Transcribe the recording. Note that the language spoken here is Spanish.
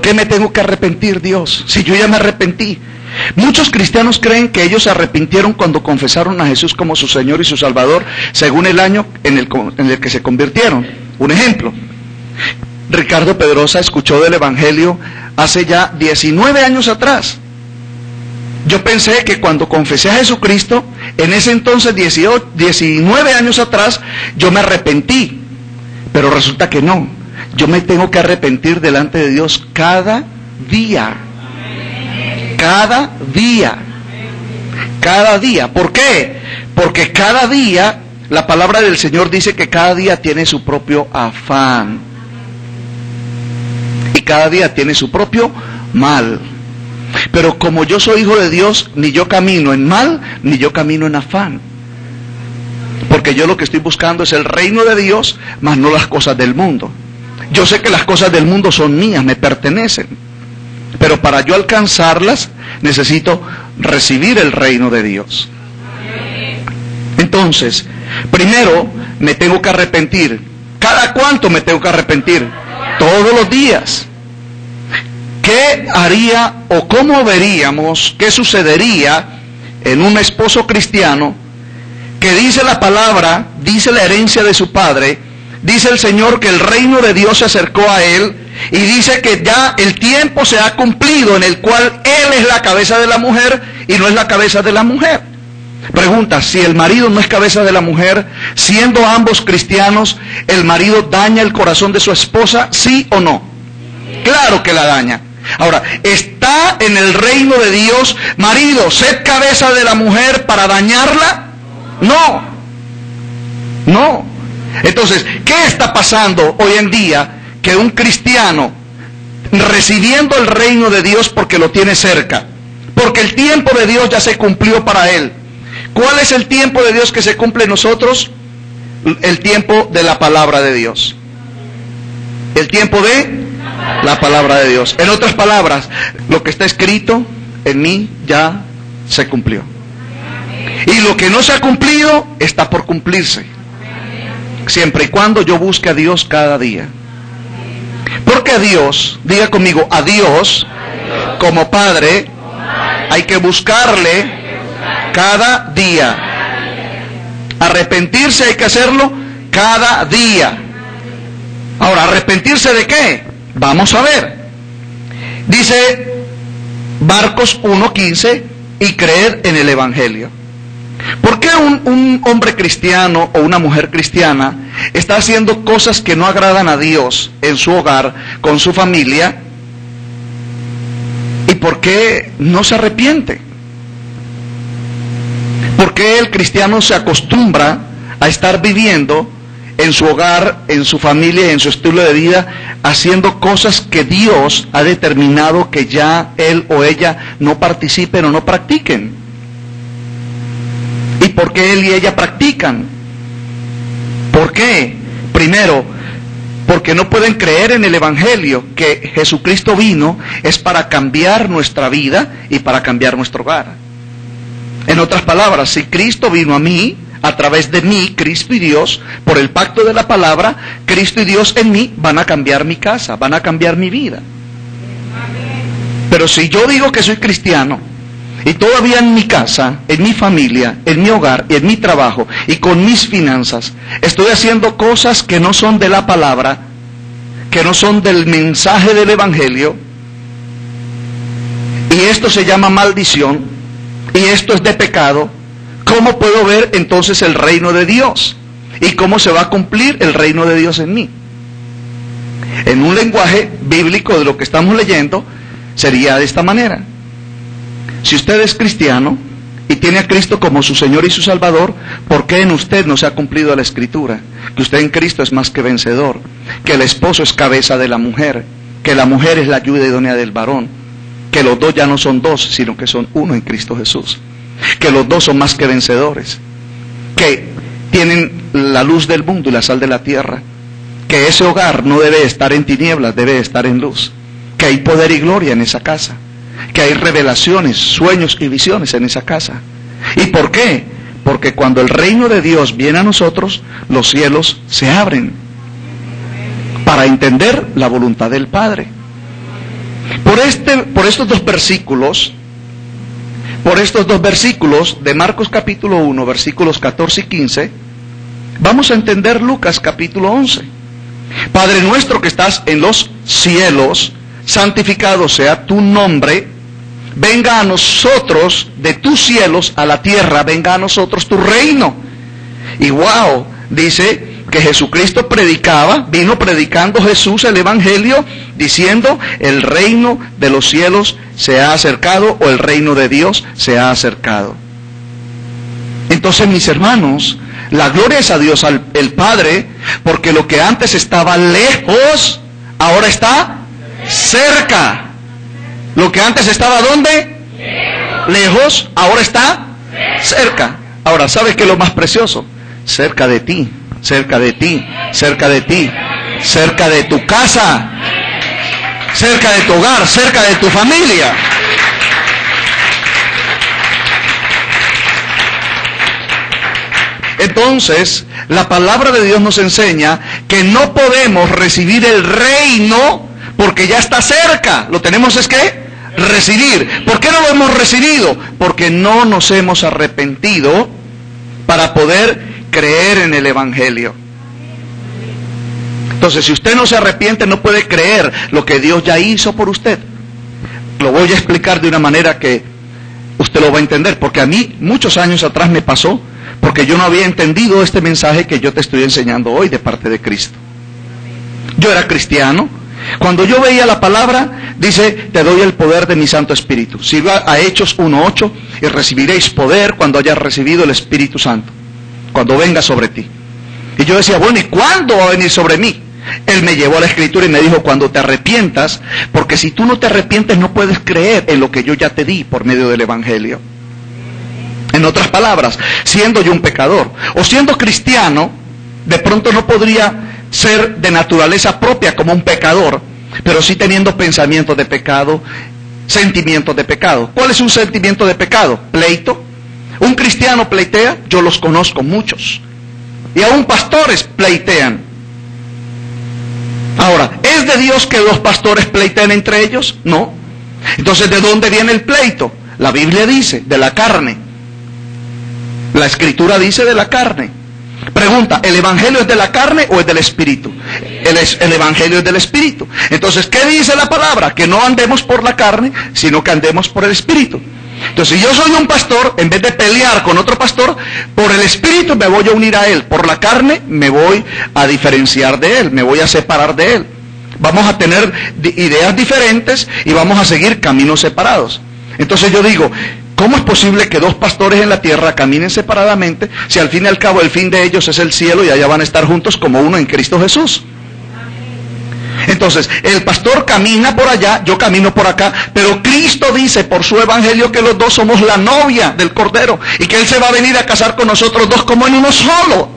qué me tengo que arrepentir, Dios? Si yo ya me arrepentí. Muchos cristianos creen que ellos se arrepintieron cuando confesaron a Jesús como su Señor y su Salvador, según el año en el que se convirtieron. Un ejemplo: Ricardo Pedrosa escuchó del Evangelio hace ya 19 años atrás. Yo pensé que cuando confesé a Jesucristo, en ese entonces 19 años atrás, yo me arrepentí. Pero resulta que no. Yo me tengo que arrepentir delante de Dios cada día. Cada día. Cada día. ¿Por qué? Porque cada día, la palabra del Señor dice que cada día tiene su propio afán. Y cada día tiene su propio mal. Pero como yo soy hijo de Dios, ni yo camino en mal, ni yo camino en afán. Porque yo lo que estoy buscando es el reino de Dios, más no las cosas del mundo. Yo sé que las cosas del mundo son mías, me pertenecen. Pero para yo alcanzarlas, necesito recibir el reino de Dios. Entonces, primero me tengo que arrepentir. ¿Cada cuánto me tengo que arrepentir? Todos los días. ¿Qué haría o cómo veríamos, qué sucedería en un esposo cristiano que dice la palabra, dice la herencia de su padre, dice el Señor que el reino de Dios se acercó a él y dice que ya el tiempo se ha cumplido en el cual él es la cabeza de la mujer y no es la cabeza de la mujer? Pregunta: si el marido no es cabeza de la mujer, siendo ambos cristianos, ¿el marido daña el corazón de su esposa, sí o no? Claro que la daña. Ahora, ¿está en el reino de Dios, marido, sed cabeza de la mujer para dañarla? No. No. Entonces, ¿qué está pasando hoy en día? Que un cristiano, recibiendo el reino de Dios porque lo tiene cerca, porque el tiempo de Dios ya se cumplió para él. ¿Cuál es el tiempo de Dios que se cumple en nosotros? El tiempo de la palabra de Dios. El tiempo de la palabra de Dios. En otras palabras, lo que está escrito en mí ya se cumplió. Y lo que no se ha cumplido está por cumplirse. Siempre y cuando yo busque a Dios cada día. Porque a Dios, diga conmigo, a Dios como Padre hay que buscarle cada día. Arrepentirse hay que hacerlo cada día. Ahora, ¿arrepentirse de qué? Vamos a ver. Dice Marcos 1:15, y creer en el Evangelio. ¿Por qué un hombre cristiano o una mujer cristiana está haciendo cosas que no agradan a Dios en su hogar, con su familia? ¿Y por qué no se arrepiente? ¿Por qué el cristiano se acostumbra a estar viviendo en su hogar, en su familia, en su estilo de vida, haciendo cosas que Dios ha determinado que ya él o ella no participen o no practiquen? ¿Y por qué él y ella practican? ¿Por qué? Primero, porque no pueden creer en el Evangelio, que Jesucristo vino es para cambiar nuestra vida y para cambiar nuestro hogar. En otras palabras, si Cristo vino a mí, a través de mí, Cristo y Dios, por el pacto de la palabra, Cristo y Dios en mí van a cambiar mi casa, van a cambiar mi vida. Pero si yo digo que soy cristiano, y todavía en mi casa, en mi familia, en mi hogar y en mi trabajo, y con mis finanzas, estoy haciendo cosas que no son de la palabra, que no son del mensaje del Evangelio, y esto se llama maldición, y esto es de pecado, ¿cómo puedo ver entonces el reino de Dios? ¿Y cómo se va a cumplir el reino de Dios en mí? En un lenguaje bíblico de lo que estamos leyendo, sería de esta manera. Si usted es cristiano y tiene a Cristo como su Señor y su Salvador, ¿por qué en usted no se ha cumplido la Escritura? Que usted en Cristo es más que vencedor, que el esposo es cabeza de la mujer, que la mujer es la ayuda idónea del varón, que los dos ya no son dos, sino que son uno en Cristo Jesús, que los dos son más que vencedores, que tienen la luz del mundo y la sal de la tierra, que ese hogar no debe estar en tinieblas, debe estar en luz, que hay poder y gloria en esa casa, que hay revelaciones, sueños y visiones en esa casa. ¿Y por qué? Porque cuando el reino de Dios viene a nosotros, los cielos se abren para entender la voluntad del Padre. Por estos dos versículos de Marcos capítulo 1, versículos 14 y 15, vamos a entender Lucas capítulo 11. Padre nuestro que estás en los cielos, santificado sea tu nombre, venga a nosotros de tus cielos a la tierra, venga a nosotros tu reino. Y wow, dice que Jesucristo vino predicando Jesús el Evangelio, diciendo, el reino de los cielos se ha acercado, o el reino de Dios se ha acercado. Entonces, mis hermanos, la gloria es a Dios, el Padre, porque lo que antes estaba lejos, ahora está cerca. Lo que antes estaba ¿dónde? Lejos, ahora está cerca. Ahora, ¿sabes qué es lo más precioso? Cerca de ti, cerca de ti, cerca de ti, cerca de tu casa, cerca de tu hogar, cerca de tu familia. Entonces, la palabra de Dios nos enseña que no podemos recibir el reino porque ya está cerca. Lo tenemos es que recibir. ¿Por qué no lo hemos recibido? Porque no nos hemos arrepentido para poder creer en el Evangelio. Entonces, si usted no se arrepiente, no puede creer lo que Dios ya hizo por usted. Lo voy a explicar de una manera que usted lo va a entender, porque a mí muchos años atrás me pasó, porque yo no había entendido este mensaje que yo te estoy enseñando hoy de parte de Cristo. Yo era cristiano. Cuando yo veía la palabra, dice, te doy el poder de mi Santo Espíritu. Si va a Hechos 1:8, y recibiréis poder cuando hayas recibido el Espíritu Santo, cuando venga sobre ti. Y yo decía, bueno, ¿y cuándo va a venir sobre mí? Él me llevó a la Escritura y me dijo, cuando te arrepientas, porque si tú no te arrepientes no puedes creer en lo que yo ya te di por medio del Evangelio. En otras palabras, siendo yo un pecador, o siendo cristiano, de pronto no podría ser de naturaleza propia como un pecador, pero sí teniendo pensamientos de pecado, sentimientos de pecado. ¿Cuál es un sentimiento de pecado? Pleito. Un cristiano pleitea, yo los conozco muchos. Y aún pastores pleitean. Ahora, ¿es de Dios que los pastores pleiteen entre ellos? No. Entonces, ¿de dónde viene el pleito? La Biblia dice, de la carne. La Escritura dice de la carne. Pregunta, ¿el Evangelio es de la carne o es del Espíritu? El Evangelio es del Espíritu. Entonces, ¿qué dice la palabra? Que no andemos por la carne, sino que andemos por el Espíritu. Entonces, si yo soy un pastor, en vez de pelear con otro pastor, por el Espíritu me voy a unir a él. Por la carne me voy a diferenciar de él, me voy a separar de él. Vamos a tener ideas diferentes y vamos a seguir caminos separados. Entonces yo digo, ¿cómo es posible que dos pastores en la tierra caminen separadamente si al fin y al cabo el fin de ellos es el cielo y allá van a estar juntos como uno en Cristo Jesús? Entonces, el pastor camina por allá, yo camino por acá, pero Cristo dice por su Evangelio que los dos somos la novia del Cordero y que Él se va a venir a casar con nosotros dos como en uno solo.